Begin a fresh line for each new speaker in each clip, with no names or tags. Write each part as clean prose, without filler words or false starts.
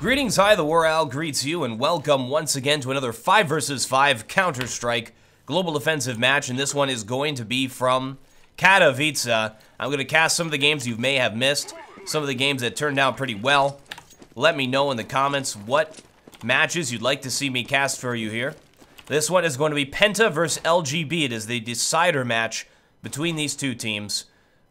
Greetings, hi, TheWarOwl greets you, and welcome once again to another 5 vs 5 Counter-Strike Global Offensive match, and this one is going to be from Katowice. I'm going to cast some of the games you may have missed, some of the games that turned out pretty well. Let me know in the comments what matches you'd like to see me cast for you here. This one is going to be Penta versus LGB. It is the decider match between these two teams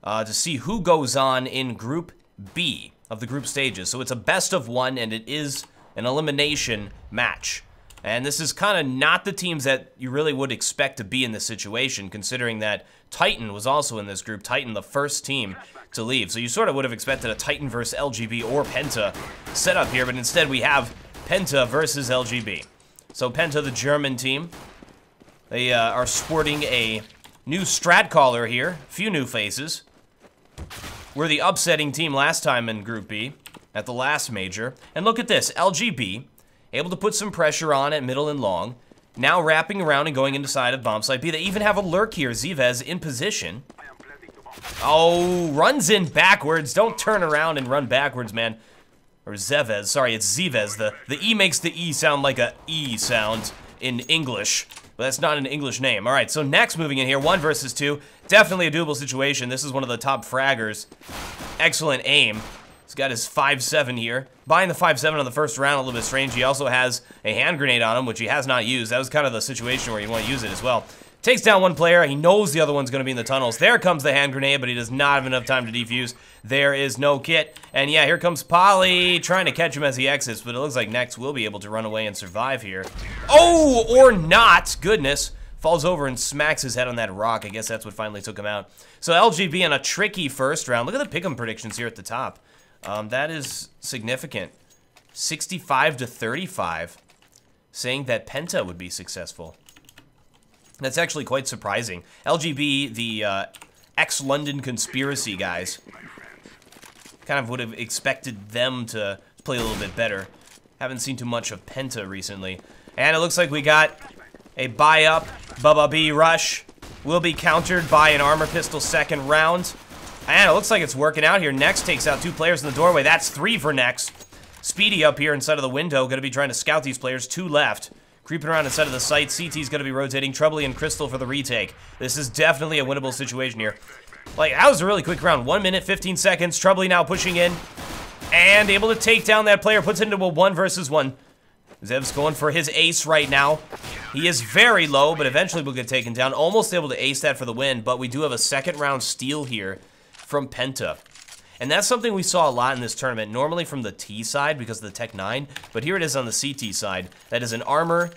to see who goes on in Group B of the group stages. So it's a best of one, and it is an elimination match. And this is kind of not the teams that you really would expect to be in this situation, considering that Titan was also in this group. Titan, the first team to leave. So you sort of would have expected a Titan versus LGB or Penta setup here, but instead we have Penta versus LGB. So Penta, the German team, they are sporting a new strat caller here. A few new faces. We're the upsetting team last time in Group B at the last major. And look at this, LGB, able to put some pressure on at middle and long. Now wrapping around and going inside of bomb site B. They even have a lurk here, Zivez in position. Oh, runs in backwards. Don't turn around and run backwards, man. Or Zevez, sorry, it's Zivez. The E makes the E sound like a E sound in English. But that's not an English name. All right, so next moving in here, 1 versus 2. Definitely a doable situation. This is one of the top fraggers. Excellent aim. He's got his 5.7 here. Buying the 5.7 on the first round, a little bit strange. He also has a hand grenade on him, which he has not used. That was kind of the situation where you want to use it as well. Takes down one player. He knows the other one's going to be in the tunnels. There comes the hand grenade, but he does not have enough time to defuse. There is no kit. And yeah, here comes Polly trying to catch him as he exits, but it looks like Nex will be able to run away and survive here. Oh, or not. Goodness. Falls over and smacks his head on that rock. I guess that's what finally took him out. So LGB in a tricky first round. Look at the pick'em predictions here at the top. That is significant. 65 to 35, saying that Penta would be successful. That's actually quite surprising. LGB, the ex-London conspiracy guys, kind of would have expected them to play a little bit better. Haven't seen too much of Penta recently. And it looks like we got a buy-up, Bubba B rush. Will be countered by an armor pistol second round. And it looks like it's working out here. Nex takes out 2 players in the doorway. That's 3 for Nex. Speedy up here inside of the window. Going to be trying to scout these players. 2 left. Creeping around inside of the site. CT's going to be rotating. Troubly and Crystal for the retake. This is definitely a winnable situation here. Like, that was a really quick round. 1 minute, 15 seconds. Troubly now pushing in. And able to take down that player. Puts it into a 1 versus 1. Zev's going for his ace right now. He is very low, but eventually will get taken down. Almost able to ace that for the win, but we do have a second round steal here from Penta. And that's something we saw a lot in this tournament, normally from the T side because of the Tech 9, but here it is on the CT side. That is an armor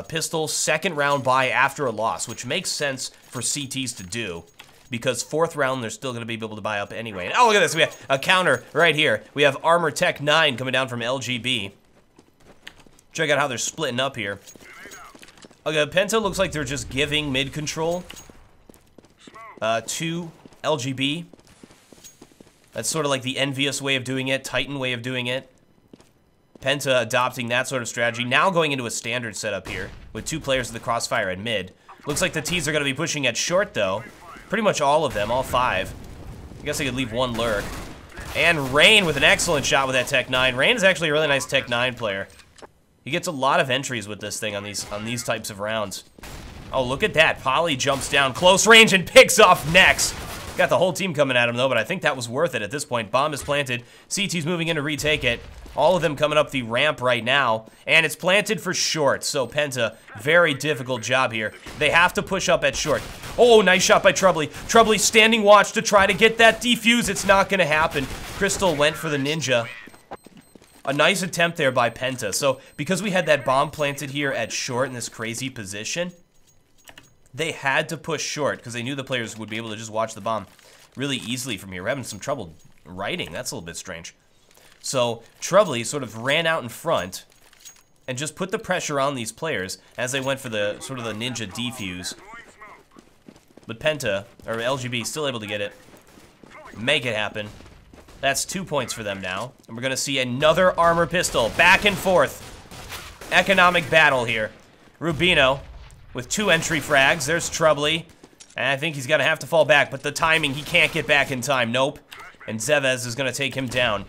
pistol second round buy after a loss, which makes sense for CTs to do because 4th round they're still going to be able to buy up anyway. And oh, look at this, we have a counter right here. We have armor Tech 9 coming down from LGB. Check out how they're splitting up here. Okay, Penta looks like they're just giving mid control to LGB. That's sort of like the envious way of doing it, Titan way of doing it. Penta adopting that sort of strategy. Now going into a standard setup here with 2 players in the crossfire at mid. Looks like the T's are going to be pushing at short though. Pretty much all of them, all 5. I guess I could leave 1 lurk. And Rain with an excellent shot with that Tech 9. Rain is actually a really nice Tech 9 player. He gets a lot of entries with this thing on these types of rounds. Oh, look at that. Polly jumps down close range and picks off Nex. Got the whole team coming at him, though, but I think that was worth it at this point. Bomb is planted. CT's moving in to retake it. All of them coming up the ramp right now. And it's planted for short, so Penta, very difficult job here. They have to push up at short. Oh, nice shot by Troubly. Troubly standing watch to try to get that defuse. It's not going to happen. Crystal went for the ninja. A nice attempt there by Penta. So, because we had that bomb planted here at short in this crazy position, they had to push short because they knew the players would be able to just watch the bomb really easily from here. We're having some trouble writing. That's a little bit strange. So, Troubly sort of ran out in front and just put the pressure on these players as they went for the sort of the ninja defuse. But Penta, or LGB, still able to get it. Make it happen. That's 2 points for them now. And we're going to see another armor pistol. Back and forth. Economic battle here. Rubino with 2 entry frags. There's Troubly. And I think he's going to have to fall back. But the timing, he can't get back in time. Nope. And Zevez is going to take him down.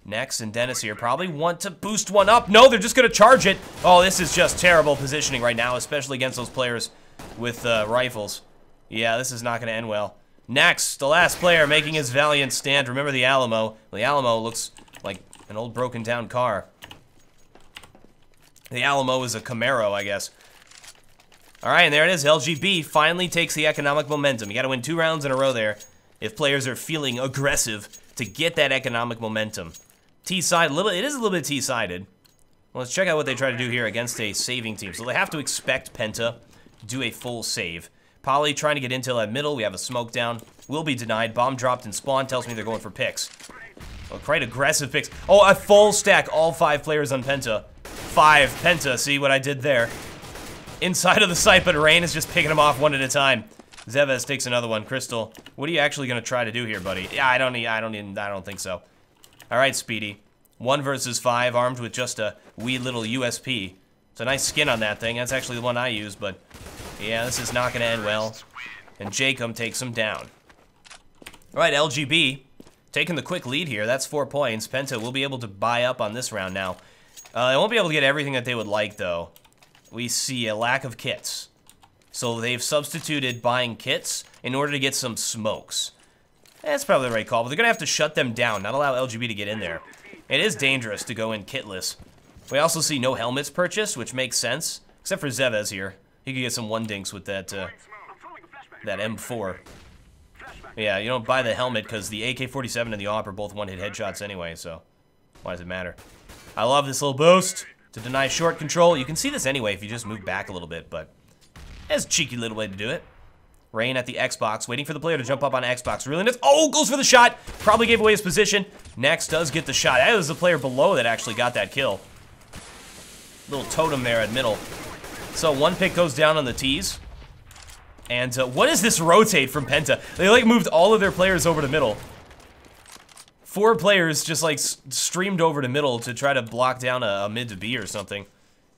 Next, and Dennis here probably want to boost one up. No, they're just going to charge it. Oh, this is just terrible positioning right now, especially against those players with rifles. Yeah, this is not going to end well. Next, the last player making his valiant stand. Remember the Alamo. The Alamo looks like an old broken down car. The Alamo is a Camaro, I guess. All right, and there it is. LGB finally takes the economic momentum. You got to win 2 rounds in a row there if players are feeling aggressive to get that economic momentum. T-side, it is a little bit T-sided. Well, let's check out what they try to do here against a saving team. So they have to expect Penta to do a full save. Poly trying to get intel at middle. We have a smoke down. Will be denied. Bomb dropped in spawn. Tells me they're going for picks. Oh, quite aggressive picks. Oh, a full stack. All 5 players on Penta. 5 Penta. See what I did there? Inside of the site, but Rain is just picking them off one at a time. Zeves takes another one. Crystal, what are you actually going to try to do here, buddy? Yeah, I don't think so. All right, Speedy. 1 versus 5, armed with just a wee little USP. It's a nice skin on that thing. That's actually the one I use, but yeah, this is not going to end well. And Jacob takes him down. All right, LGB taking the quick lead here. That's 4 points. Penta will be able to buy up on this round now. They won't be able to get everything that they would like, though. We see a lack of kits. So they've substituted buying kits in order to get some smokes. That's probably the right call, but they're going to have to shut them down, not allow LGB to get in there. It is dangerous to go in kitless. We also see no helmets purchased, which makes sense, except for Zeves here. He could get some one-dinks with that, that M4. Yeah, you don't buy the helmet because the AK-47 and the AWP are both one-hit headshots anyway, so why does it matter? I love this little boost to deny short control. You can see this anyway if you just move back a little bit, but that's a cheeky little way to do it. Rain at the Xbox, waiting for the player to jump up on Xbox. Really nice. Oh, goes for the shot. Probably gave away his position. Next does get the shot. That was the player below that actually got that kill. Little totem there at middle. So 1 pick goes down on the T's. And what is this rotate from Penta? They like moved all of their players over to middle. 4 players just like streamed over to middle to try to block down a mid to B or something.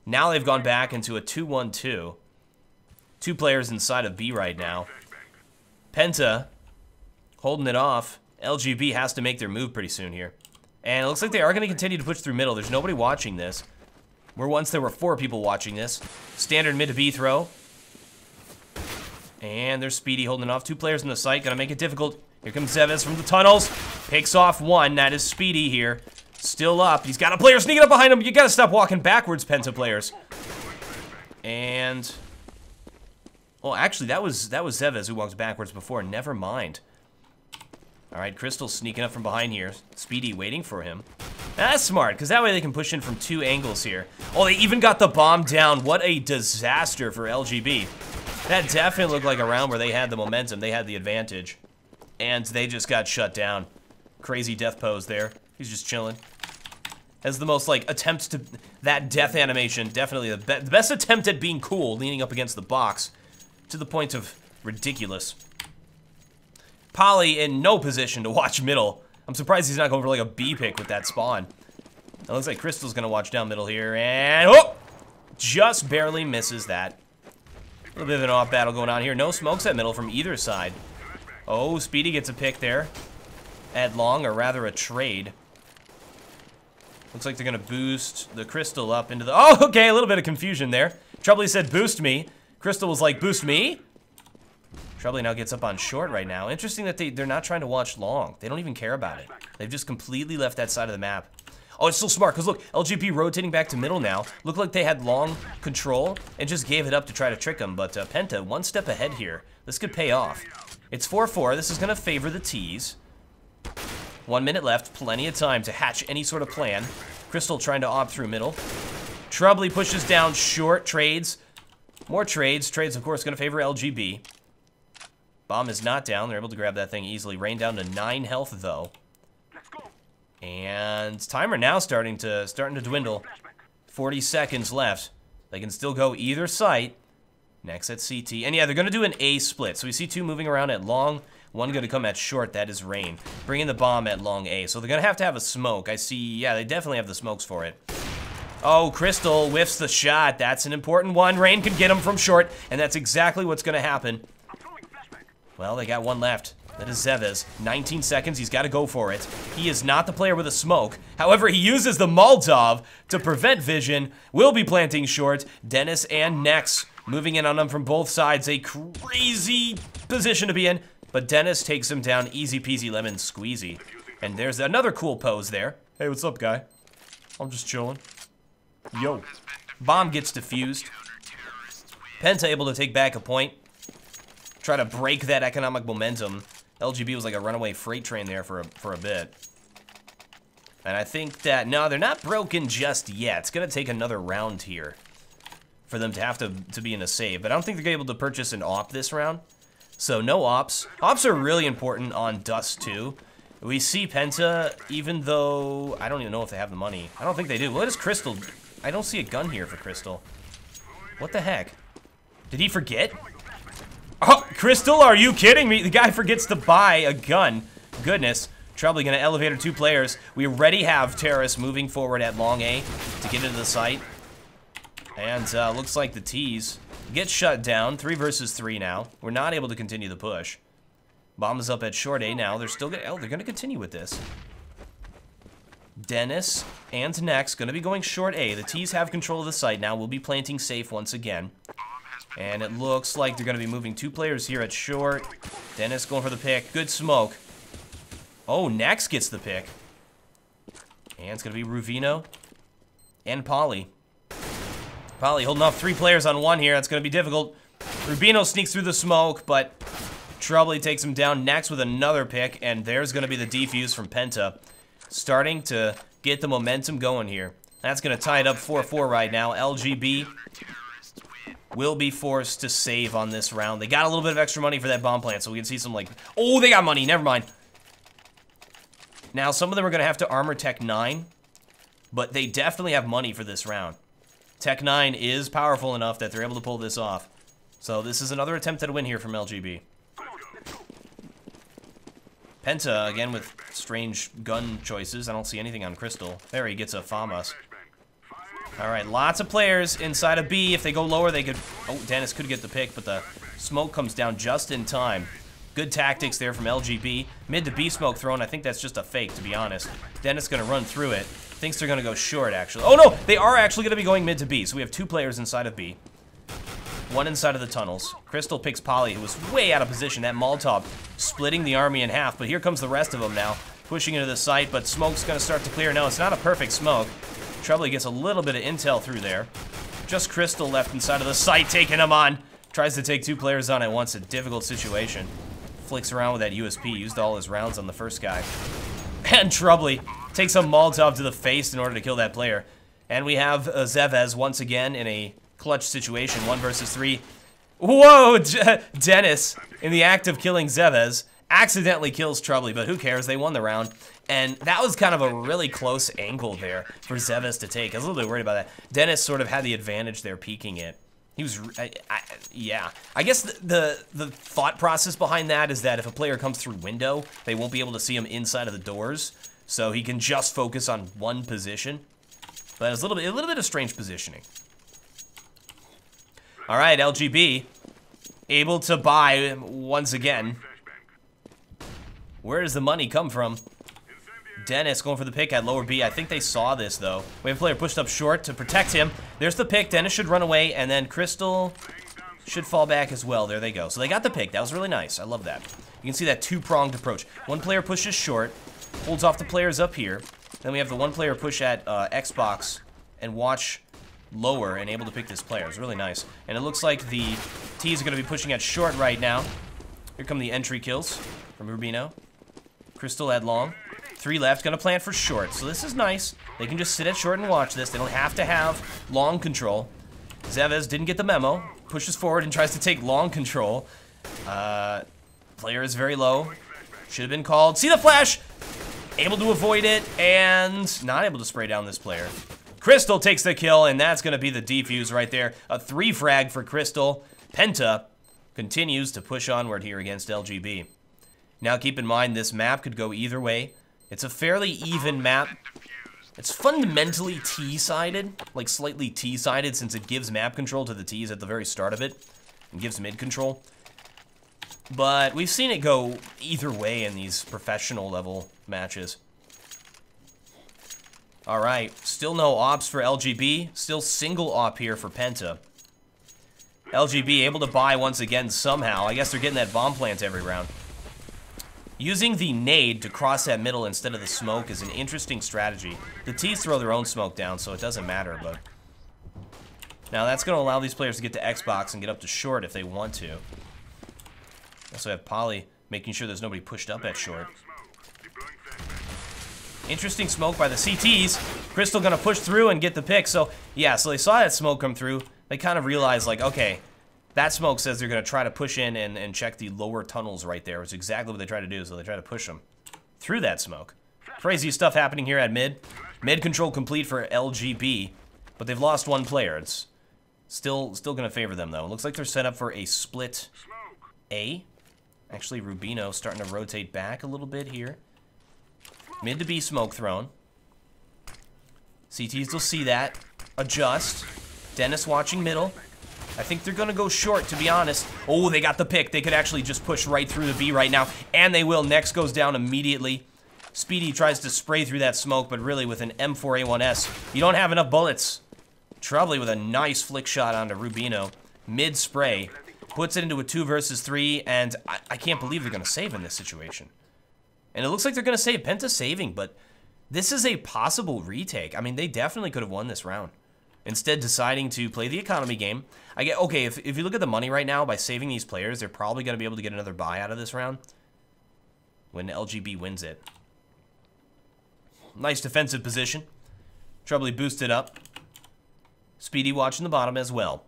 Now they've gone back into a 2-1-2. 2 players inside of B right now. Penta holding it off. LGB has to make their move pretty soon here. And it looks like they are going to continue to push through middle. There's nobody watching this. Where once there were 4 people watching this. Standard mid to B throw. And there's Speedy holding it off. 2 players in the site. Gonna make it difficult. Here comes Zeves from the tunnels. Picks off 1. That is Speedy here. Still up. He's got a player sneaking up behind him. You gotta stop walking backwards, Penta players. And... well, actually, that was Zeves who walked backwards before. Never mind. All right, Crystal sneaking up from behind here. Speedy waiting for him. That's smart, because that way they can push in from 2 angles here. Oh, they even got the bomb down. What a disaster for LGB. That definitely looked like a round where they had the momentum. They had the advantage. And they just got shut down. Crazy death pose there. He's just chilling. Has the most, like, attempts to... that death animation. Definitely the best attempt at being cool, leaning up against the box. To the point of ridiculous. Poly in no position to watch middle. I'm surprised he's not going for like a B pick with that spawn. It looks like Crystal's going to watch down middle here. And, oh! Just barely misses that. A little bit of an off battle going on here. No smokes at middle from either side. Oh, Speedy gets a pick there. At long, or rather a trade. Looks like they're going to boost the Crystal up into the... oh, okay, a little bit of confusion there. Trouble said boost me. Crystal was like, boost me? Trouble now gets up on short right now. Interesting that they're not trying to watch long. They don't even care about it. They've just completely left that side of the map. Oh, it's still smart, because look, LGB rotating back to middle now. Looked like they had long control and just gave it up to try to trick them. But Penta, 1 step ahead here. This could pay off. It's 4-4. This is going to favor the T's. 1 minute left. Plenty of time to hatch any sort of plan. Crystal trying to opt through middle. Trouble pushes down short, trades. More trades. Trades, of course, going to favor LGB. Bomb is not down. They're able to grab that thing easily. Rain down to 9 health, though. And timer now starting to dwindle. 40 seconds left. They can still go either site. Next at CT. And yeah, they're going to do an A split. So we see 2 moving around at long. 1 going to come at short. That is Rain. Bringing the bomb at long A. So they're going to have a smoke. I see. Yeah, they definitely have the smokes for it. Oh, Crystal whiffs the shot. That's an important one. Rain can get him from short. And that's exactly what's going to happen. Well, they got 1 left. That is Zevez. 19 seconds. He's got to go for it. He is not the player with a smoke. However, he uses the Molotov to prevent vision. Will be planting short. Dennis and Nex moving in on him from both sides. A crazy position to be in. But Dennis takes him down. Easy peasy lemon squeezy. And there's another cool pose there. Hey, what's up, guy? I'm just chilling. Yo. Bomb gets defused. Penta able to take back a point. Try to break that economic momentum. LGB was like a runaway freight train there for a bit. And I think that, no, they're not broken just yet. It's going to take another round here for them to have to be in a save. But I don't think they're able to purchase an op this round. So no ops. Ops are really important on Dust too. We see Penta, even though I don't even know if they have the money. I don't think they do. What is Crystal? I don't see a gun here for Crystal. What the heck? Did he forget? Oh, Crystal, are you kidding me? The guy forgets to buy a gun. Goodness. Probably gonna elevator 2 players. We already have terrorists moving forward at long A to get into the site. And looks like the T's get shut down. 3 versus 3 now. We're not able to continue the push. Bomb is up at short A now. They're still gonna, they're gonna continue with this. Dennis and Nex gonna be going short A. The T's have control of the site now. We'll be planting safe once again. And it looks like they're going to be moving 2 players here at short. Dennis going for the pick. Good smoke. Oh, Nex gets the pick. And it's going to be Ruvino and Polly. Polly holding off 3 players on 1 here. That's going to be difficult. Rubino sneaks through the smoke, but Trouble takes him down. Nex with another pick, and there's going to be the defuse from Penta. Starting to get the momentum going here. That's going to tie it up 4-4 right now. LGB will be forced to save on this round. They got a little bit of extra money for that bomb plant, so we can see some, like... Oh, they got money. Never mind. Now, some of them are going to have to armor Tech 9, but they definitely have money for this round. Tech 9 is powerful enough that they're able to pull this off. So this is another attempt at a win here from LGB. Penta, again, with strange gun choices. I don't see anything on Crystal. There, he gets a FAMAS. Alright, lots of players inside of B. If they go lower, they could... Oh, Dennis could get the pick, but the smoke comes down just in time. Good tactics there from LGB. Mid to B smoke thrown. I think that's just a fake, to be honest. Dennis going to run through it. Thinks they're going to go short, actually. Oh, no! They are actually going to be going mid to B. So we have 2 players inside of B. 1 inside of the tunnels. Crystal picks Polly, who was way out of position. That Molotov splitting the army in half. But here comes the rest of them now. Pushing into the site, but smoke's going to start to clear. No, it's not a perfect smoke. Trouble gets a little bit of intel through there. Just Crystal left inside of the site, taking him on. Tries to take 2 players on at once. A difficult situation. Flicks around with that USP. Used all his rounds on the first guy. And Trouble takes a Molotov to the face in order to kill that player. And we have Zevez once again in a clutch situation. 1 versus 3. Whoa! Dennis, in the act of killing Zevez, accidentally kills Trouble, but who cares? They won the round. And that was kind of a really close angle there for Zevez to take. I was a little bit worried about that. Dennis sort of had the advantage there, peeking it. He was, yeah. I guess the thought process behind that is that if a player comes through window, they won't be able to see him inside of the doors, so he can just focus on one position. But it's a little bit of strange positioning. All right, LGB able to buy once again. Where does the money come from? Dennis going for the pick at lower B. I think they saw this, though. We have a player pushed up short to protect him. There's the pick. Dennis should run away, and then Crystal should fall back as well. There they go. So they got the pick. That was really nice. I love that. You can see that 2-pronged approach. One player pushes short, holds off the players up here. Then we have the 1 player push at Xbox and watch lower and able to pick this player. It's really nice. And it looks like the T's are going to be pushing at short right now. Here come the entry kills from Rubino. Crystal at long. 3 left, gonna plant for short. So this is nice. They can just sit at short and watch this. They don't have to have long control. Zevez didn't get the memo. Pushes forward and tries to take long control. Player is very low. Should have been called. See the flash! Able to avoid it, and not able to spray down this player. Crystal takes the kill, and that's gonna be the defuse right there. A 3 frag for Crystal. Penta continues to push onward here against LGB. Now keep in mind, this map could go either way. It's a fairly even map. It's fundamentally T-sided, like slightly T-sided, since it gives map control to the T's at the very start of it, and gives mid control. But we've seen it go either way in these professional level matches. Alright, still no ops for LGB. Still single op here for Penta. LGB able to buy once again somehow. I guess they're getting that bomb plant every round. Using the nade to cross that middle instead of the smoke is an interesting strategy. The T's throw their own smoke down, so it doesn't matter, but... Now that's going to allow these players to get to Xbox and get up to short if they want to. Also have Poly making sure there's nobody pushed up at short. Interesting smoke by the CTs. Crystal going to push through and get the pick. So, yeah, so they saw that smoke come through. They kind of realized, like, okay, that smoke says they're going to try to push in and check the lower tunnels right there. It's exactly what they try to do, so they try to push them through that smoke. Crazy stuff happening here at mid. Mid control complete for LGB, but they've lost one player. It's still going to favor them, though. It looks like they're set up for a split A. Actually, Rubino starting to rotate back a little bit here. Mid to B smoke thrown. CTs will see that. Adjust. Dennis watching middle. I think they're going to go short, to be honest. Oh, they got the pick. They could actually just push right through the B right now. And they will. Next goes down immediately. Speedy tries to spray through that smoke, but really with an M4A1S, you don't have enough bullets. Troubley with a nice flick shot onto Rubino. Mid spray. Puts it into a 2 versus 3, and I can't believe they're going to save in this situation. And it looks like they're going to save. Penta saving, but this is a possible retake. I mean, they definitely could have won this round. Instead, deciding to play the economy game. Okay, if you look at the money right now, by saving these players, they're probably going to be able to get another buy out of this round when LGB wins it. Nice defensive position. Troubley boosted up. Speedy watching the bottom as well.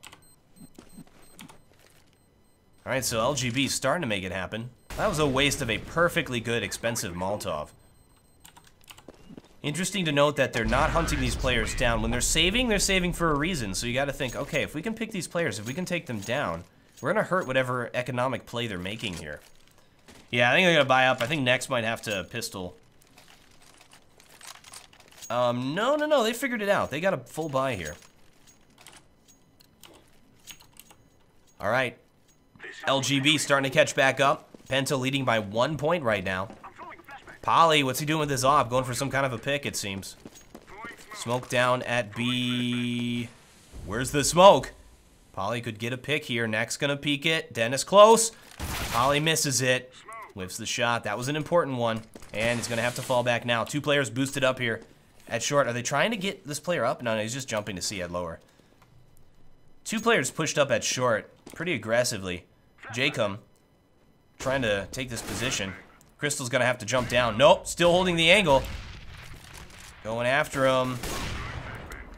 Alright, so LGB starting to make it happen. That was a waste of a perfectly good, expensive Molotov. Interesting to note that they're not hunting these players down. When they're saving for a reason. So you got to think, okay, if we can pick these players, if we can take them down, we're going to hurt whatever economic play they're making here. Yeah, I think they're going to buy up. I think next might have to pistol. No, they figured it out. They got a full buy here. Alright. LGB starting to catch back up. Penta leading by 1 point right now. Poly, what's he doing with his op? Going for some kind of a pick, it seems. Smoke down at B. Where's the smoke? Poly could get a pick here. Next gonna peek it. Dennis close. Poly misses it. Whiffs the shot. That was an important one. And he's gonna have to fall back now. 2 players boosted up here at short. Are they trying to get this player up? No, he's just jumping to see at lower. 2 players pushed up at short pretty aggressively. Jacom trying to take this position. Crystal's gonna have to jump down. Nope, still holding the angle. Going after him.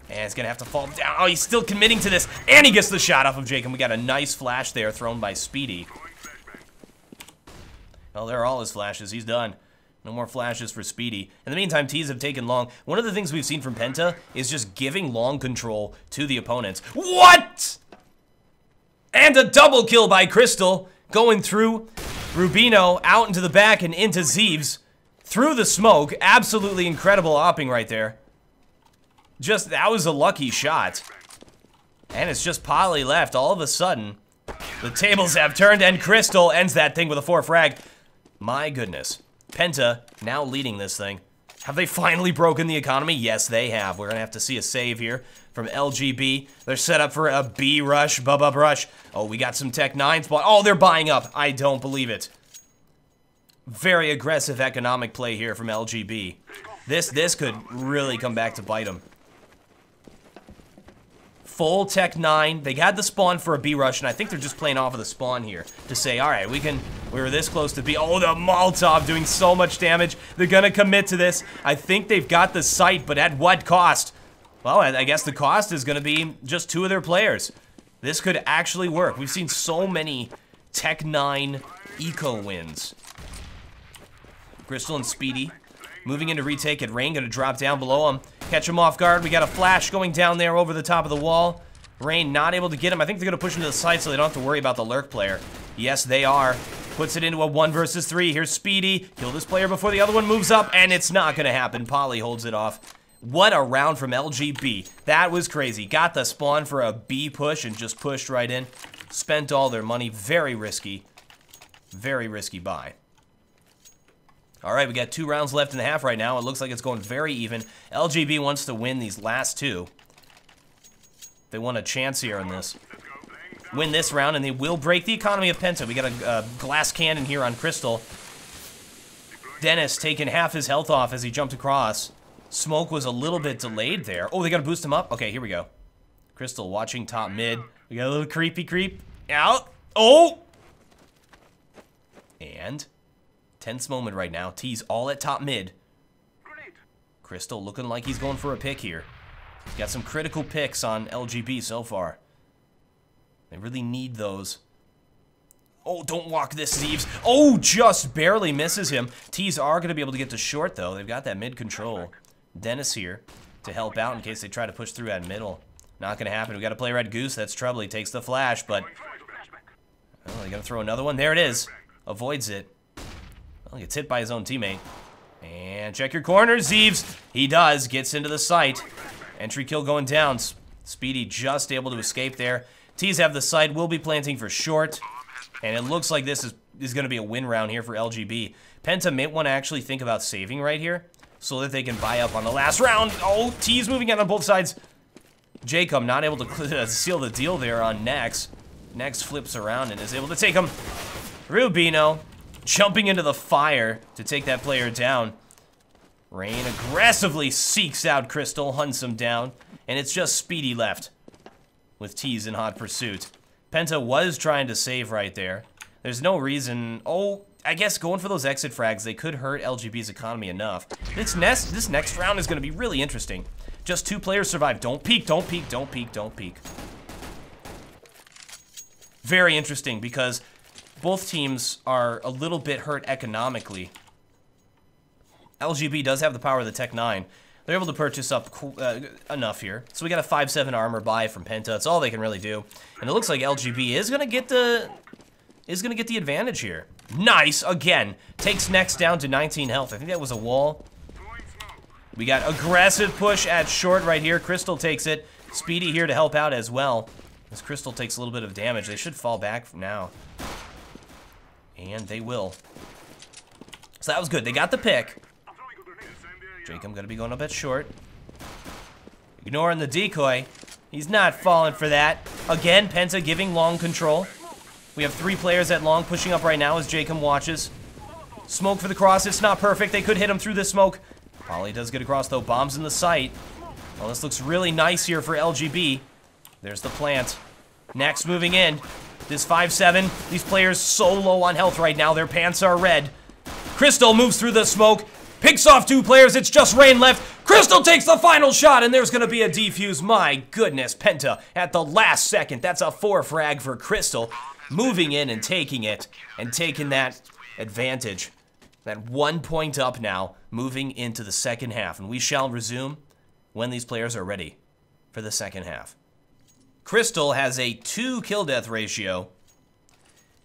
And it's gonna have to fall down. Oh, he's still committing to this. And he gets the shot off of Jacom. We got a nice flash there thrown by Speedy. Well, there are all his flashes. He's done. No more flashes for Speedy. In the meantime, T's have taken long. One of the things we've seen from Penta is just giving long control to the opponents. What? And a double kill by Crystal. Going through Rubino out into the back and into Zeeves. Through the smoke. Absolutely incredible opping right there. Just, that was a lucky shot. And it's just Poly left. All of a sudden, the tables have turned and Crystal ends that thing with a 4 frag. My goodness. Penta now leading this thing. Have they finally broken the economy? Yes, they have. We're going to have to see a save here from LGB. They're set up for a B rush, bub rush. Oh, we got some Tech 9 spot. Oh, they're buying up. I don't believe it. Very aggressive economic play here from LGB. This could really come back to bite them. Full Tech 9. They had the spawn for a B rush, and I think they're just playing off of the spawn here to say, all right, we were this close to B. Oh, the Molotov doing so much damage. They're gonna commit to this. I think they've got the site, but at what cost? Well, I guess the cost is gonna be just 2 of their players. This could actually work. We've seen so many Tech 9 eco wins. Crystal and Speedy moving into retake at Rain, gonna drop down below him. Catch him off guard. We got a flash going down there over the top of the wall. Rain not able to get him. I think they're gonna push into the side so they don't have to worry about the lurk player. Yes, they are. Puts it into a 1 versus 3. Here's Speedy. Kill this player before the other one moves up, and it's not gonna happen. Poly holds it off. What a round from LGB. That was crazy. Got the spawn for a B push and just pushed right in. Spent all their money. Very risky. Very risky buy. All right, we got 2 rounds left in the half right now. It looks like it's going very even. LGB wants to win these last 2. They want a chance here in this. Win this round, and they will break the economy of Penta. We got a glass cannon here on Crystal. Dennis taking half his health off as he jumped across. Smoke was a little bit delayed there. Oh, they got to boost him up? Okay, here we go. Crystal watching top mid. We got a little creepy creep. Out. Oh! And tense moment right now. T's all at top mid. Crystal looking like he's going for a pick here. He's got some critical picks on LGB so far. They really need those. Oh, don't walk this, Zeeves. Oh, just barely misses him. T's are going to be able to get to short, though. They've got that mid control. Dennis here to help out in case they try to push through at middle. Not going to happen. We got to play Red Goose. That's trouble. He takes the flash, but... oh, they got to throw another one. There it is. Avoids it. Well, gets hit by his own teammate. And check your corner, Zeeves. He does. Gets into the site. Entry kill going down. Speedy just able to escape there. T's have the site. Will be planting for short. And it looks like this is going to be a win round here for LGB. Penta may want to actually think about saving right here so that they can buy up on the last round. Oh, T's moving out on both sides. Jacob not able to seal the deal there on Nex. Nex flips around and is able to take him. Rubino jumping into the fire to take that player down. Rain aggressively seeks out Crystal, hunts him down, and it's just Speedy left with T's in hot pursuit. Penta was trying to save right there. There's no reason. Oh, I guess going for those exit frags, they could hurt LGB's economy enough. This next round is going to be really interesting. Just 2 players survive. Don't peek, don't peek, don't peek, don't peek. Very interesting because both teams are a little bit hurt economically. LGB does have the power of the Tech 9. They're able to purchase up enough here. So we got a 5-7 armor buy from Penta. That's all they can really do. And it looks like LGB is gonna get the advantage here. Nice, again. Takes Nex down to 19 health. I think that was a wall. We got aggressive push at short right here. Crystal takes it. Speedy here to help out as well. As Crystal takes a little bit of damage. They should fall back from now. And they will. So that was good. They got the pick. Jacob gonna be going up at short. Ignoring the decoy. He's not falling for that. Again, Penta giving long control. We have 3 players at long pushing up right now as Jacob watches. Smoke for the cross. It's not perfect. They could hit him through the smoke. Polly does get across though. Bombs in the site. Well, this looks really nice here for LGB. There's the plant. Next moving in. This 5-7. These players so low on health right now. Their pants are red. Crystal moves through the smoke. Picks off 2 players. It's just Rain left. Crystal takes the final shot, and there's going to be a defuse. My goodness, Penta at the last second. That's a 4 frag for Crystal. Moving in and taking it, and taking that advantage. That 1 point up now, moving into the second half. And we shall resume when these players are ready for the second half. Crystal has a 2 kill death ratio.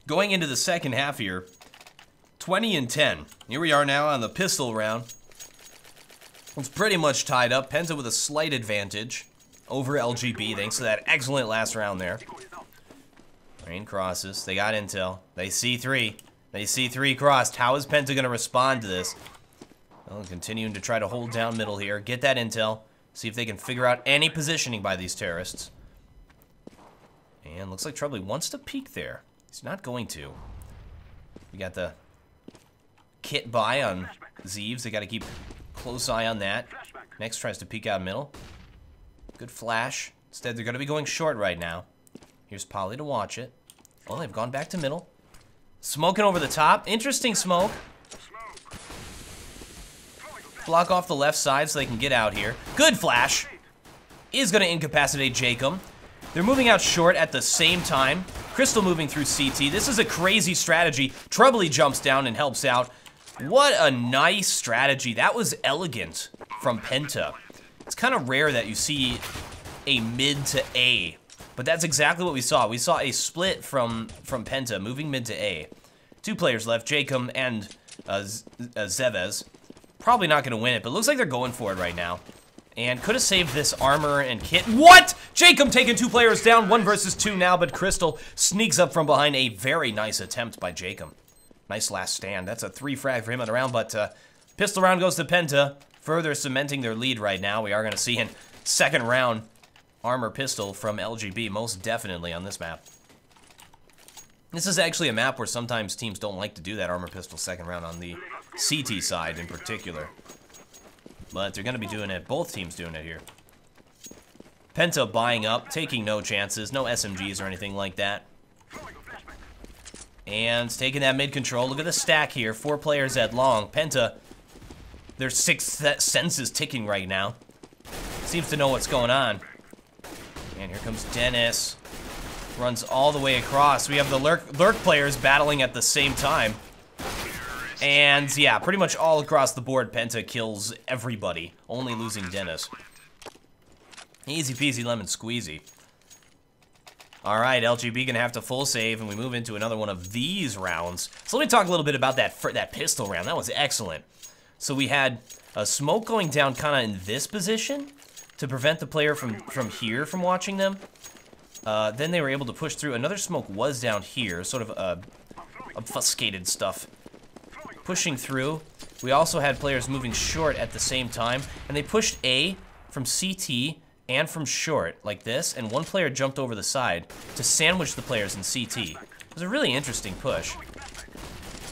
Going into the second half here, 20 and 10. Here we are now on the pistol round. It's pretty much tied up. Penta with a slight advantage over LGB thanks to that excellent last round there. Rain crosses. They got intel. They see 3. They see 3 crossed. How is Penta going to respond to this? Well, continuing to try to hold down middle here. Get that intel. See if they can figure out any positioning by these terrorists. And looks like Troubley wants to peek there. He's not going to. We got the kit buy on Zeeves. They got to keep close eye on that. Next tries to peek out middle. Good flash. Instead, they're going to be going short right now. Here's Polly to watch it. Oh, they've gone back to middle. Smoking over the top. Interesting smoke. Block off the left side so they can get out here. Good flash. Is going to incapacitate Jacob. They're moving out short at the same time. Crystal moving through CT. This is a crazy strategy. Troubley jumps down and helps out. What a nice strategy. That was elegant from Penta. It's kind of rare that you see a mid to A, but that's exactly what we saw. We saw a split from Penta, moving mid to A. 2 players left, Jacob and Zevez. Probably not going to win it, but looks like they're going for it right now. And could have saved this armor and kit. What? Jacob taking 2 players down, 1 versus 2 now, but Crystal sneaks up from behind. A very nice attempt by Jacob. Nice last stand. That's a 3 frag for him on the round, but pistol round goes to Penta, further cementing their lead right now. We are going to see in second round armor pistol from LGB, most definitely on this map. This is actually a map where sometimes teams don't like to do that armor pistol second round on the CT side in particular. But they're going to be doing it. Both teams doing it here. Penta buying up, taking no chances, no SMGs or anything like that. And taking that mid control. Look at the stack here. 4 players at long. Penta, their 6th sense is ticking right now. Seems to know what's going on. And here comes Dennis. Runs all the way across. We have the lurk players battling at the same time. And yeah, pretty much all across the board, Penta kills everybody, only losing Dennis. Easy peasy lemon squeezy. Alright, LGB gonna have to full save, and we move into another one of these rounds. So let me talk a little bit about that pistol round. That was excellent. So we had a smoke going down kind of in this position to prevent the player from here from watching them. Then they were able to push through. Another smoke was down here, sort of obfuscated stuff. Pushing through. We also had players moving short at the same time, and they pushed A from CT and from short, like this, and one player jumped over the side to sandwich the players in CT. It was a really interesting push.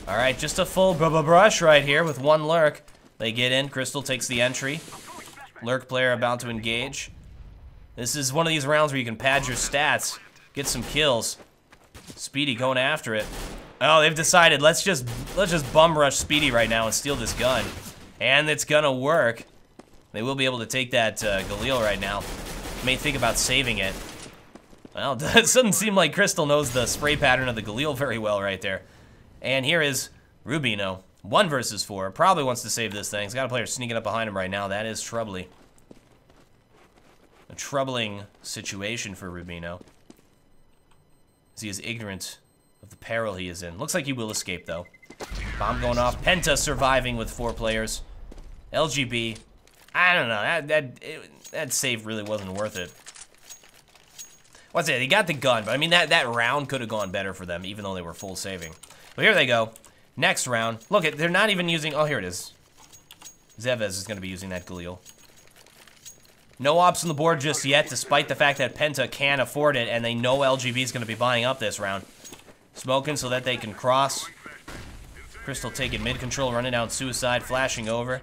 Alright, just a full brush right here with one lurk. They get in, Crystal takes the entry. Lurk player about to engage. This is one of these rounds where you can pad your stats, get some kills. Speedy going after it. Oh, they've decided, let's just bum rush Speedy right now and steal this gun. And it's gonna work. They will be able to take that Galil right now. May think about saving it. Well, it doesn't seem like Crystal knows the spray pattern of the Galil very well right there. And here is Rubino. 1 versus 4. Probably wants to save this thing. He's got a player sneaking up behind him right now. That is troubling. A troubling situation for Rubino, as he is ignorant of the peril he is in. Looks like he will escape, though. Bomb going off. Penta surviving with 4 players. LGB. I don't know. That save really wasn't worth it. What's it? He got the gun, but I mean, that round could have gone better for them, even though they were full saving. But here they go. Next round. Look, they're not even using... Oh, here it is. Zevez is going to be using that Galil. No ops on the board just yet, despite the fact that Penta can afford it, and they know LGB is going to be buying up this round. Smoking so that they can cross. Crystal taking mid-control, running down Suicide, flashing over.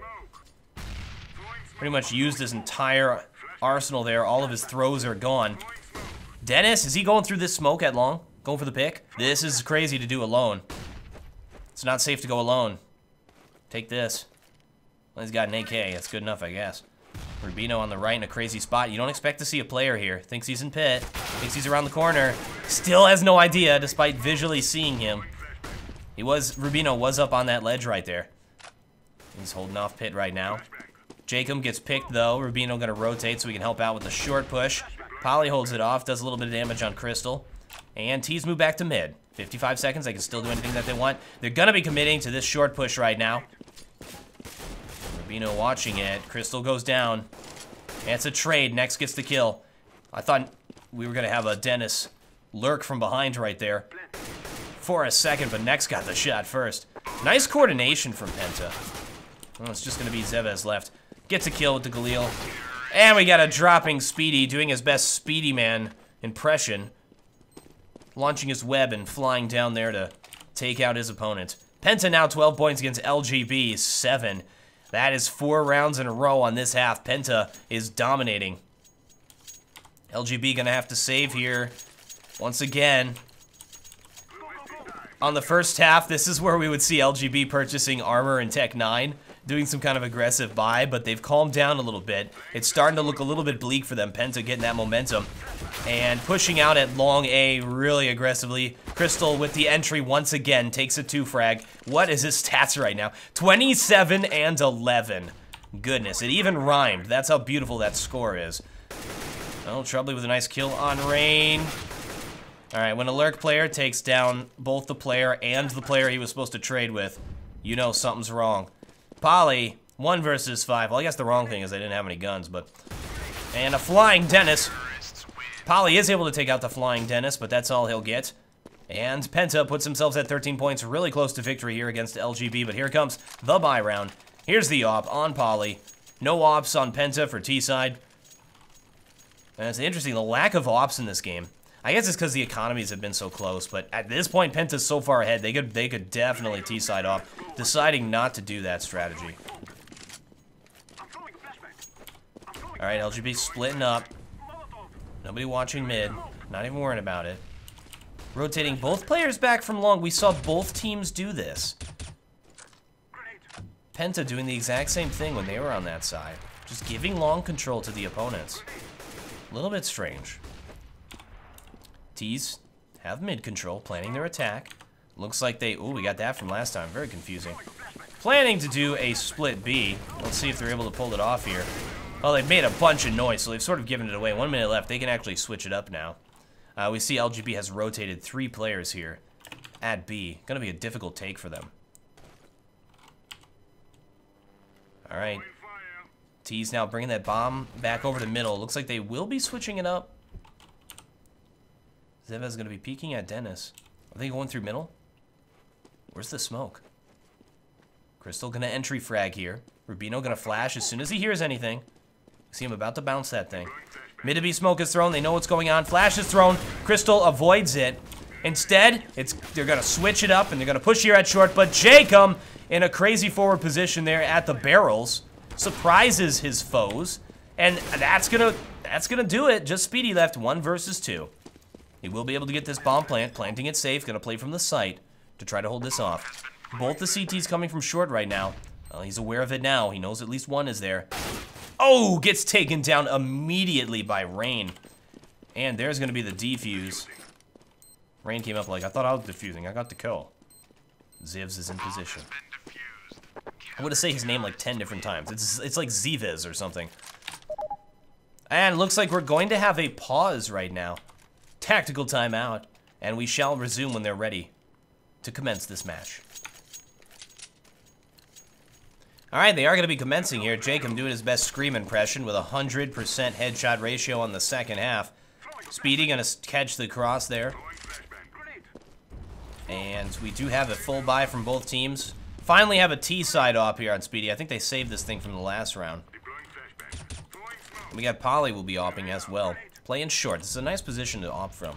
Pretty much used his entire arsenal there. All of his throws are gone. Dennis, is he going through this smoke at long? Going for the pick? This is crazy to do alone. It's not safe to go alone. Take this. Well, he's got an AK. That's good enough, I guess. Rubino on the right in a crazy spot. You don't expect to see a player here. Thinks he's in pit. Thinks he's around the corner. Still has no idea, despite visually seeing him. Rubino was up on that ledge right there. He's holding off pit right now. Jacob gets picked, though. Rubino gonna rotate so we can help out with the short push. Polly holds it off, does a little bit of damage on Crystal. And T's move back to mid. 55 seconds, they can still do anything that they want. They're gonna be committing to this short push right now. Rubino watching it. Crystal goes down. And it's a trade. Next gets the kill. I thought we were gonna have a Dennis lurk from behind right there for a second, but Next got the shot first. Nice coordination from Penta. Well, it's just gonna be Zevez left. Gets a kill with the Galil. And we got a dropping Speedy, doing his best Speedy Man impression. Launching his web and flying down there to take out his opponent. Penta now 12 points against LGB 7. That is 4 rounds in a row on this half. Penta is dominating. LGB gonna have to save here once again. On the first half, this is where we would see LGB purchasing armor and Tech 9. Doing some kind of aggressive buy, but they've calmed down a little bit. It's starting to look a little bit bleak for them. Penta getting that momentum and pushing out at long A really aggressively. Crystal with the entry once again takes a 2 frag. What is his stats right now? 27 and 11. Goodness, it even rhymed. That's how beautiful that score is. Oh, Troubley with a nice kill on Rain. All right, when a lurk player takes down both the player and the player he was supposed to trade with, you know something's wrong. Polly, 1 versus 5. Well, I guess the wrong thing is they didn't have any guns, but... And a flying Dennis. Polly is able to take out the flying Dennis, but that's all he'll get. And Penta puts themselves at 13 points, really close to victory here against LGB, but here comes the buy round. Here's the op on Poly. No ops on Penta for T-side. And it's interesting, the lack of ops in this game. I guess it's because the economies have been so close, but at this point, Penta's so far ahead, they could definitely T-side off, deciding not to do that strategy. All right, LGB splitting up. Nobody watching mid, not even worrying about it. Rotating both players back from long. We saw both teams do this. Penta doing the exact same thing when they were on that side. Just giving long control to the opponents. A little bit strange. T's have mid control, planning their attack. Looks like they, ooh, we got that from last time. Very confusing. Planning to do a split B. Let's see if they're able to pull it off here. Oh, they've made a bunch of noise, so they've sort of given it away. 1 minute left. They can actually switch it up now. We see LGB has rotated 3 players here at B. Gonna be a difficult take for them. All right. T's now bringing that bomb back over to middle. Looks like they will be switching it up. Zeva's gonna be peeking at Dennis. Are they going through middle? Where's the smoke? Crystal gonna entry frag here. Rubino gonna flash as soon as he hears anything. See him about to bounce that thing. Mid to B smoke is thrown. They know what's going on. Flash is thrown. Crystal avoids it. Instead, they're gonna switch it up and they're gonna push here at short. But Jacob in a crazy forward position there at the barrels surprises his foes, and that's gonna do it. Just Speedy left 1 versus 2. He will be able to get this bomb planting it safe. Gonna play from the site to try to hold this off. Both the CTs coming from short right now. Well, he's aware of it now. He knows at least one is there. Oh, gets taken down immediately by Rain. And there's going to be the defuse. Rain came up like, I thought I was defusing. I got the kill. Zivs is in position. I would have said his name like 10 different times. It's like Ziviz or something. And it looks like we're going to have a pause right now. Tactical timeout. And we shall resume when they're ready to commence this match. All right, they are going to be commencing here. Jacob doing his best Scream impression with a 100% headshot ratio on the second half. Speedy going to catch the cross there. And we do have a full buy from both teams. Finally have a T side op here on Speedy. I think they saved this thing from the last round. We got Poly will be opping as well. Playing short. This is a nice position to op from.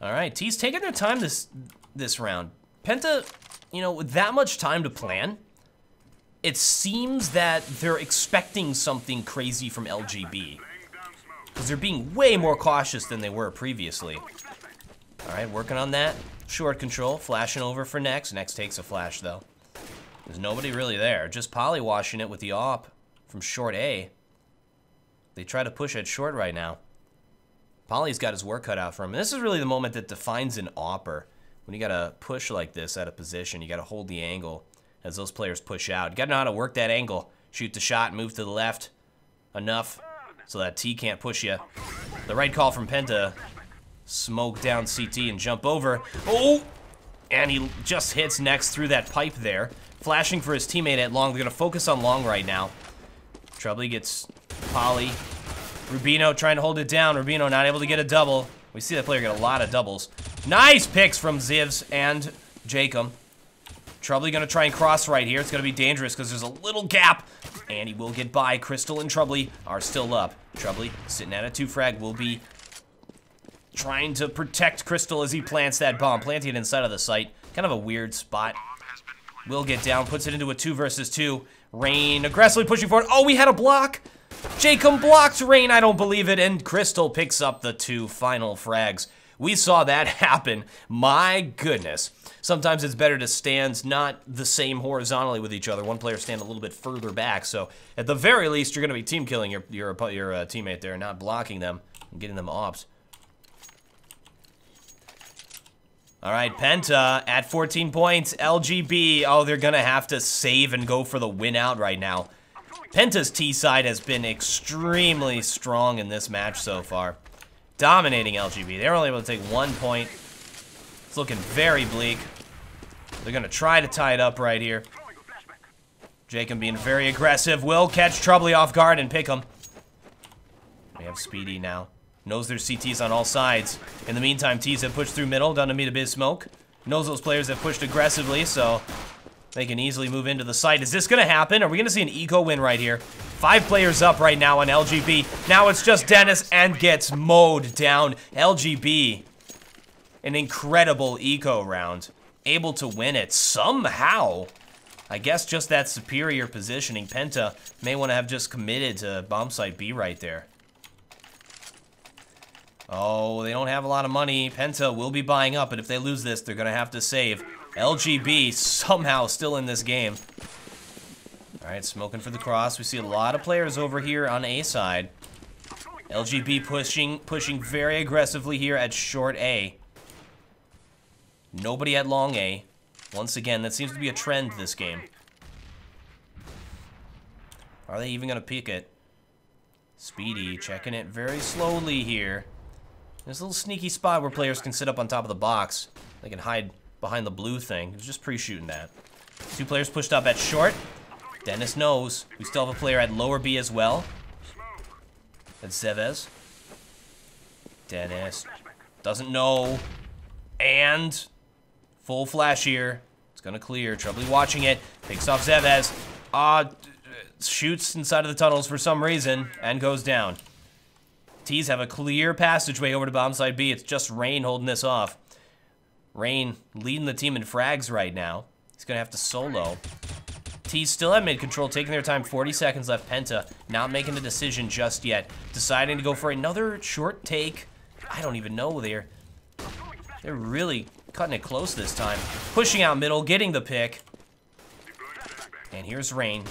All right, T's taking their time this round. Penta, you know, with that much time to plan, it seems that they're expecting something crazy from LGB. Because they're being way more cautious than they were previously. All right, working on that. Short control, flashing over for Nex. Nex takes a flash, though. There's nobody really there. Just Poly washing it with the op from short A. They try to push at short right now. Poly's got his work cut out for him. And this is really the moment that defines an opper. When you gotta push like this at a position, you gotta hold the angle as those players push out. You gotta know how to work that angle. Shoot the shot, move to the left enough so that T can't push you. The right call from Penta. Smoke down CT and jump over. Oh! And he just hits Nex through that pipe there. Flashing for his teammate at long. They're gonna focus on long right now. Troubley gets Poly. Rubino trying to hold it down. Rubino not able to get a double. We see that player get a lot of doubles. Nice picks from Zivs and Jacob. Troubley gonna try and cross right here. It's gonna be dangerous because there's a little gap. And he will get by. Crystal and Troubley are still up. Troubley sitting at a 2 frag will be trying to protect Crystal as he plants that bomb. Planting it inside of the site. Kind of a weird spot. Will get down, puts it into a 2 versus 2. Rain aggressively pushing forward. Oh, we had a block. Jacob blocked Rain, I don't believe it, and Crystal picks up the 2 final frags. We saw that happen. My goodness. Sometimes it's better to stand not the same horizontally with each other. One player stand a little bit further back, so at the very least, you're going to be team killing your teammate there, not blocking them and getting them ops. All right, Penta at 14 points. LGB, oh, they're going to have to save and go for the win out right now. Penta's T side has been extremely strong in this match so far. Dominating LGB. They were only able to take 1 point. It's looking very bleak. They're going to try to tie it up right here. Jacob being very aggressive. Will catch Troubley off guard and pick him. We have Speedy now. Knows there's CTs on all sides. In the meantime, T's have pushed through middle, done to meet a bit of smoke. Knows those players have pushed aggressively, so they can easily move into the site. Is this going to happen? Are we going to see an eco win right here? 5 players up right now on LGB. Now it's just Dennis and gets mowed down. LGB, an incredible eco round. Able to win it somehow. I guess just that superior positioning. Penta may want to have just committed to bomb site B right there. Oh, they don't have a lot of money. Penta will be buying up, but if they lose this, they're going to have to save. LGB somehow still in this game. All right, smoking for the cross. We see a lot of players over here on A side. LGB pushing very aggressively here at short A. Nobody at long A. Once again, that seems to be a trend this game. Are they even going to peek it? Speedy checking it very slowly here. There's a little sneaky spot where players can sit up on top of the box. They can hide behind the blue thing. He's just pre-shooting that. 2 players pushed up at short. Dennis knows. We still have a player at lower B as well. That's Zevez. Dennis doesn't know. And full flash here. It's gonna clear. Trebly watching it. Picks off Zevez. Shoots inside of the tunnels for some reason and goes down. T's have a clear passageway over to bomb side B. It's just Rain holding this off. Rain leading the team in frags right now. He's gonna have to solo. T's still at mid control, taking their time. 40 seconds left. Penta not making a decision just yet. Deciding to go for another short take. I don't even know. They're really cutting it close this time. Pushing out middle, getting the pick. And here's Rain.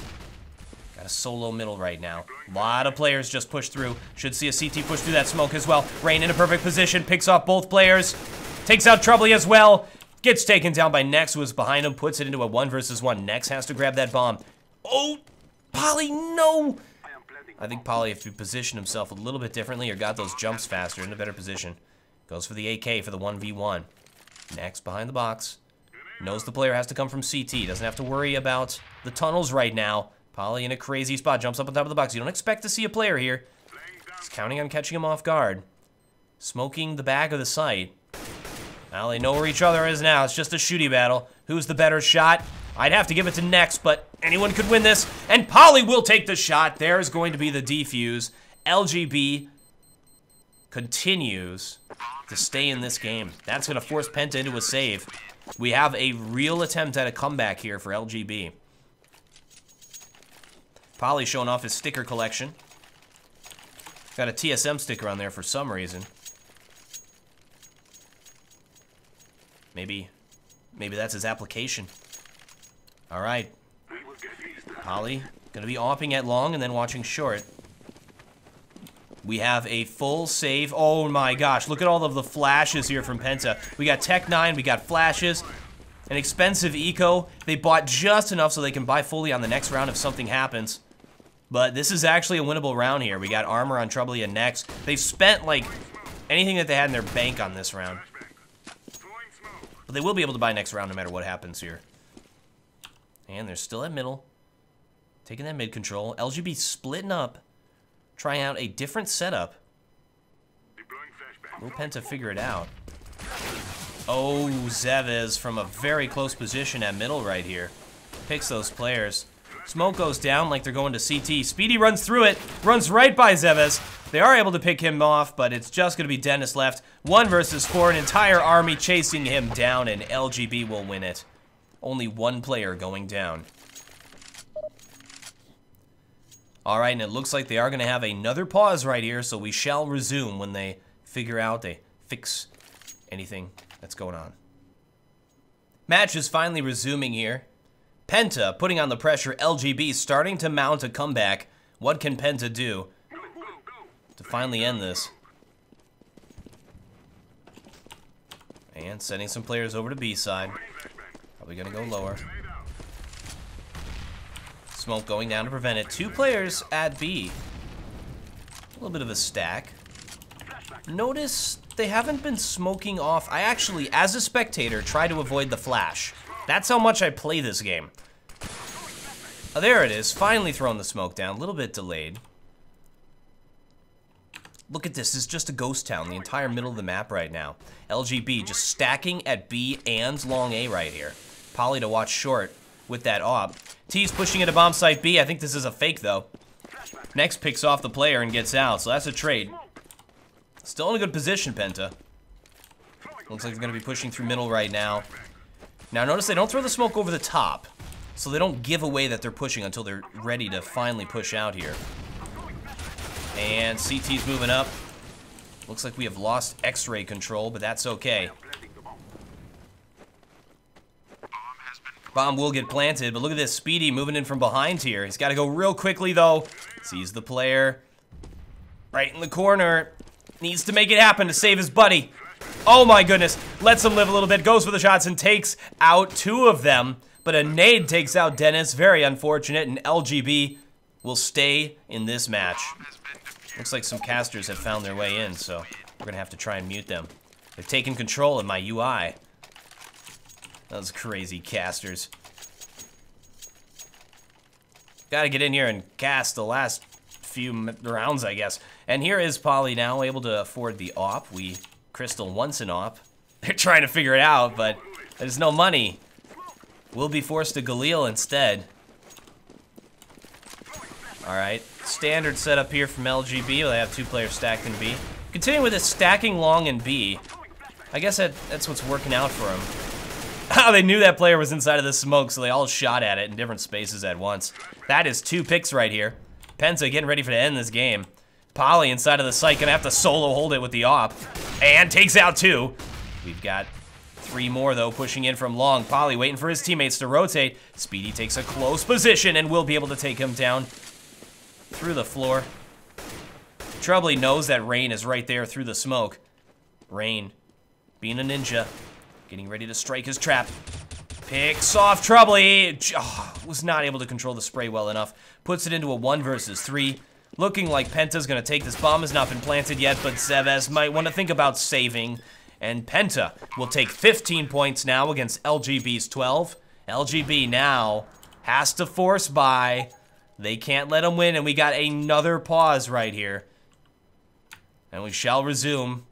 Got a solo middle right now. A lot of players just pushed through. Should see a CT push through that smoke as well. Rain in a perfect position, picks off both players. Takes out Trebly as well. Gets taken down by Nex, who was behind him. Puts it into a 1 versus 1. Nex has to grab that bomb. Oh, Polly, no! I think Polly, if he positioned himself a little bit differently or got those jumps faster, in a better position. Goes for the AK for the 1v1. Nex behind the box. Knows the player has to come from CT. Doesn't have to worry about the tunnels right now. Polly in a crazy spot. Jumps up on top of the box. You don't expect to see a player here. He's counting on catching him off guard. Smoking the back of the site. Now they know where each other is now. It's just a shooty battle. Who's the better shot? I'd have to give it to Nex, but anyone could win this. And Polly will take the shot. There's going to be the defuse. LGB continues to stay in this game. That's going to force Penta into a save. We have a real attempt at a comeback here for LGB. Polly showing off his sticker collection. Got a TSM sticker on there for some reason. Maybe that's his application. All right. Polly gonna be opping at long and then watching short. We have a full save. Oh my gosh, look at all of the flashes here from Penta. We got Tech 9, we got flashes, an expensive eco. They bought just enough so they can buy fully on the next round if something happens. But this is actually a winnable round here. We got armor on Trebly and Nex. They've spent like anything that they had in their bank on this round. But they will be able to buy next round no matter what happens here. And they're still at middle. Taking that mid control. LGB splitting up. Trying out a different setup. Will Penta figure it out? Oh, Zevez from a very close position at middle right here. Picks those players. Smoke goes down like they're going to CT. Speedy runs through it. Runs right by Zevez. They are able to pick him off, but it's just going to be Dennis left. 1 versus 4. An entire army chasing him down, and LGB will win it. Only 1 player going down. All right, and it looks like they are going to have another pause right here, so we shall resume when they figure out, they fix anything that's going on. Match is finally resuming here. Penta putting on the pressure. LGB starting to mount a comeback. What can Penta do to finally end this? And sending some players over to B side. Probably going to go lower. Smoke going down to prevent it. 2 players at B. A little bit of a stack. Notice they haven't been smoking off. I actually, as a spectator, try to avoid the flash. That's how much I play this game. Oh, there it is. Finally throwing the smoke down. A little bit delayed. Look at this. This is just a ghost town, the entire middle of the map right now. LGB just stacking at B and long A right here. Poly to watch short with that op. T's pushing into bomb site B. I think this is a fake, though. Next picks off the player and gets out, so that's a trade. Still in a good position, Penta. Looks like they're going to be pushing through middle right now. Now, notice they don't throw the smoke over the top, so they don't give away that they're pushing until they're ready to finally push out here. And CT's moving up. Looks like we have lost X-ray control, but that's okay. Bomb will get planted, but look at this. Speedy moving in from behind here. He's got to go real quickly, though. Sees the player right in the corner. Needs to make it happen to save his buddy. Oh my goodness. Lets him live a little bit. Goes for the shots and takes out 2 of them. But a nade takes out Dennis. Very unfortunate. And LGB will stay in this match. Looks like some casters have found their way in, so we're going to have to try and mute them. They've taken control of my UI. Those crazy casters. Gotta get in here and cast the last few rounds, I guess. And here is Poly now, able to afford the op. We Crystal wants an op. They're trying to figure it out, but there's no money. We'll be forced to Galil instead. Alright, standard setup here from LGB. They have 2 players stacked in B. Continuing with this stacking long in B. I guess that's what's working out for them. Oh, they knew that player was inside of the smoke, so they all shot at it in different spaces at once. That is 2 picks right here. Penta getting ready for to end this game. Poly inside of the site, gonna have to solo hold it with the op. And takes out 2. We've got 3 more, though, pushing in from long. Poly waiting for his teammates to rotate. Speedy takes a close position and will be able to take him down through the floor. Troubly knows that Rain is right there through the smoke. Rain, being a ninja, getting ready to strike his trap. Picks off Troubly. Oh, was not able to control the spray well enough. Puts it into a 1 versus 3. Looking like Penta's gonna take this. Bomb has not been planted yet, but Zevez might want to think about saving. And Penta will take 15 points now against LGB's 12. LGB now has to force buy. They can't let him win, and we got another pause right here. And we shall resume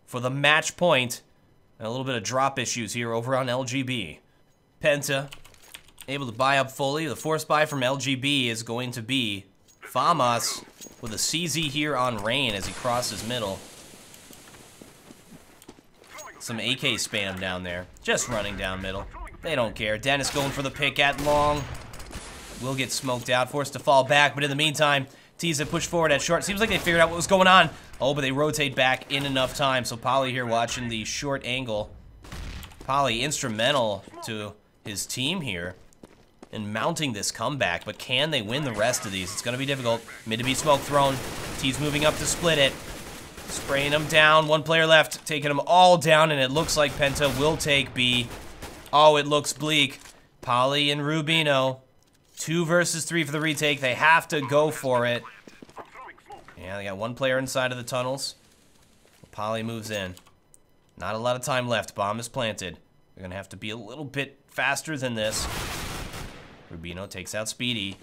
for the match point. And a little bit of drop issues here over on LGB. Penta able to buy up fully. The force buy from LGB is going to be Famas with a CZ here on Rain as he crosses middle. Some AK spam down there. Just running down middle. They don't care. Dennis going for the pick at long. Will get smoked out, forced to fall back, but in the meantime, T's have pushed forward at short. Seems like they figured out what was going on. Oh, but they rotate back in enough time, so Poly here watching the short angle. Poly instrumental to his team here in mounting this comeback, but can they win the rest of these? It's going to be difficult. Mid to be smoke thrown. T's moving up to split it. Spraying them down. 1 player left, taking them all down, and it looks like Penta will take B. Oh, it looks bleak. Poly and Rubino. 2 versus 3 for the retake. They have to go for it. Yeah, they got 1 player inside of the tunnels. Poly moves in. Not a lot of time left. Bomb is planted. They're going to have to be a little bit faster than this. Rubino takes out Speedy.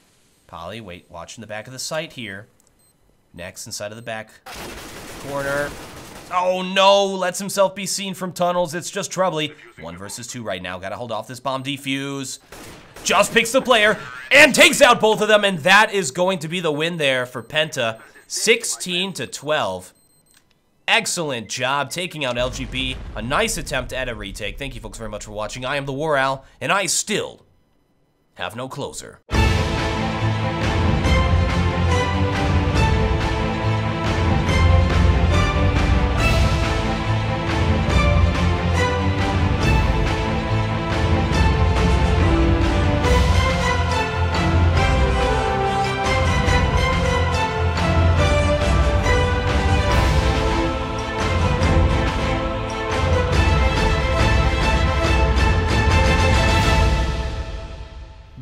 Poly, watching the back of the site here. Next, inside of the back corner. Oh no, lets himself be seen from tunnels. It's just Troubly. 1 versus 2 right now. Gotta hold off this bomb defuse. Just picks the player and takes out both of them, and that is going to be the win there for Penta. 16-12. Excellent job taking out LGB. A nice attempt at a retake. Thank you folks very much for watching. I am TheWarOwl, and I still have no closer.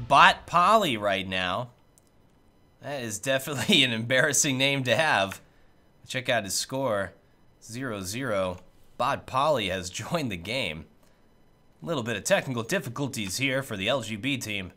Bot Poly right now. That is definitely an embarrassing name to have. Check out his score. 0-0. Bot Poly has joined the game. A little bit of technical difficulties here for the LGB team.